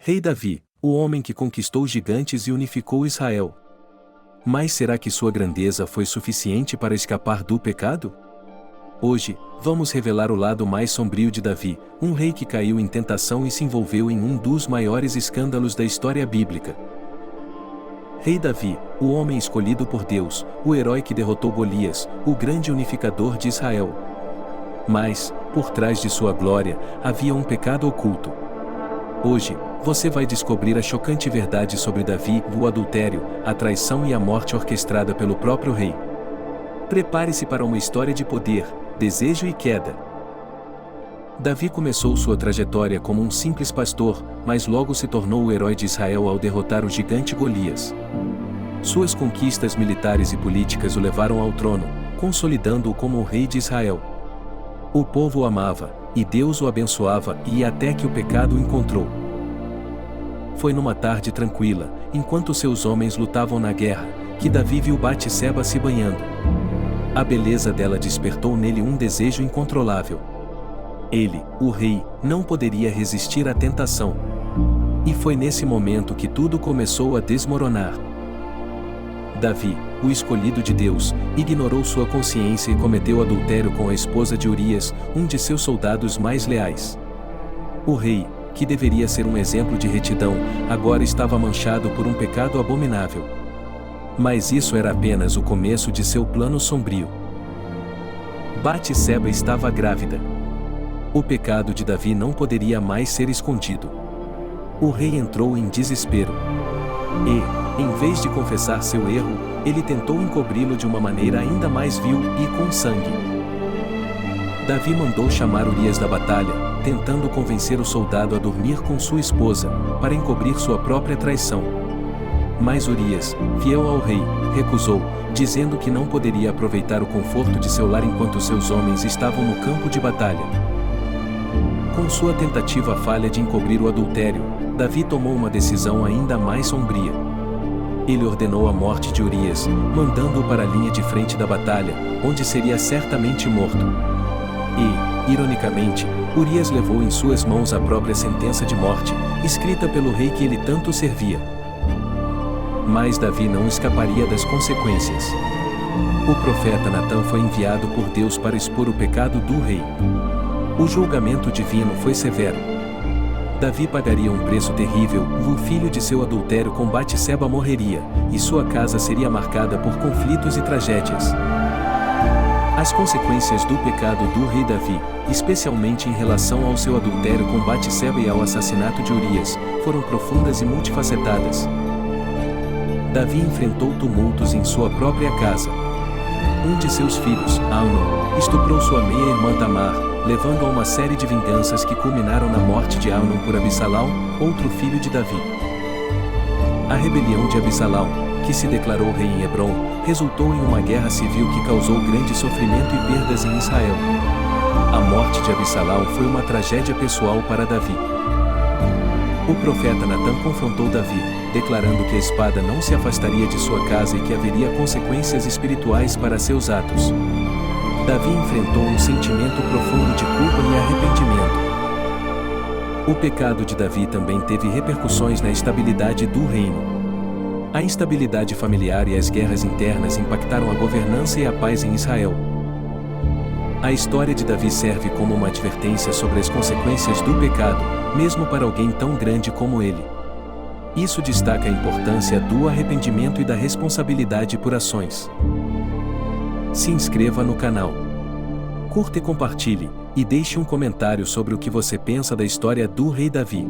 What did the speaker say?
Rei Davi, o homem que conquistou gigantes e unificou Israel. Mas será que sua grandeza foi suficiente para escapar do pecado? Hoje, vamos revelar o lado mais sombrio de Davi, um rei que caiu em tentação e se envolveu em um dos maiores escândalos da história bíblica. Rei Davi, o homem escolhido por Deus, o herói que derrotou Golias, o grande unificador de Israel. Mas, por trás de sua glória, havia um pecado oculto. Hoje, você vai descobrir a chocante verdade sobre Davi, o adultério, a traição e a morte orquestrada pelo próprio rei. Prepare-se para uma história de poder, desejo e queda. Davi começou sua trajetória como um simples pastor, mas logo se tornou o herói de Israel ao derrotar o gigante Golias. Suas conquistas militares e políticas o levaram ao trono, consolidando-o como o rei de Israel. O povo o amava, e Deus o abençoava, e até que o pecado o encontrou. Foi numa tarde tranquila, enquanto seus homens lutavam na guerra, que Davi viu Batseba se banhando. A beleza dela despertou nele um desejo incontrolável. Ele, o rei, não poderia resistir à tentação. E foi nesse momento que tudo começou a desmoronar. Davi, o escolhido de Deus, ignorou sua consciência e cometeu adultério com a esposa de Urias, um de seus soldados mais leais. O rei, que deveria ser um exemplo de retidão, agora estava manchado por um pecado abominável. Mas isso era apenas o começo de seu plano sombrio. Batseba estava grávida. O pecado de Davi não poderia mais ser escondido. O rei entrou em desespero. E, em vez de confessar seu erro, ele tentou encobri-lo de uma maneira ainda mais vil e com sangue. Davi mandou chamar Urias da batalha, tentando convencer o soldado a dormir com sua esposa, para encobrir sua própria traição. Mas Urias, fiel ao rei, recusou, dizendo que não poderia aproveitar o conforto de seu lar enquanto seus homens estavam no campo de batalha. Com sua tentativa falha de encobrir o adultério, Davi tomou uma decisão ainda mais sombria. Ele ordenou a morte de Urias, mandando-o para a linha de frente da batalha, onde seria certamente morto. E, ironicamente, Urias levou em suas mãos a própria sentença de morte, escrita pelo rei que ele tanto servia. Mas Davi não escaparia das consequências. O profeta Natã foi enviado por Deus para expor o pecado do rei. O julgamento divino foi severo. Davi pagaria um preço terrível, o filho de seu adultério com Batseba morreria, e sua casa seria marcada por conflitos e tragédias. As consequências do pecado do rei Davi, especialmente em relação ao seu adultério com Batseba e ao assassinato de Urias, foram profundas e multifacetadas. Davi enfrentou tumultos em sua própria casa. Um de seus filhos, Amnon, estuprou sua meia-irmã Tamar, levando a uma série de vinganças que culminaram na morte de Amnon por Absalão, outro filho de Davi. A rebelião de Absalão, que se declarou rei em Hebrom, resultou em uma guerra civil que causou grande sofrimento e perdas em Israel. A morte de Absalão foi uma tragédia pessoal para Davi. O profeta Natã confrontou Davi, declarando que a espada não se afastaria de sua casa e que haveria consequências espirituais para seus atos. Davi enfrentou um sentimento profundo de culpa e arrependimento. O pecado de Davi também teve repercussões na estabilidade do reino. A instabilidade familiar e as guerras internas impactaram a governança e a paz em Israel. A história de Davi serve como uma advertência sobre as consequências do pecado, mesmo para alguém tão grande como ele. Isso destaca a importância do arrependimento e da responsabilidade por ações. Se inscreva no canal. Curta e compartilhe, e deixe um comentário sobre o que você pensa da história do rei Davi.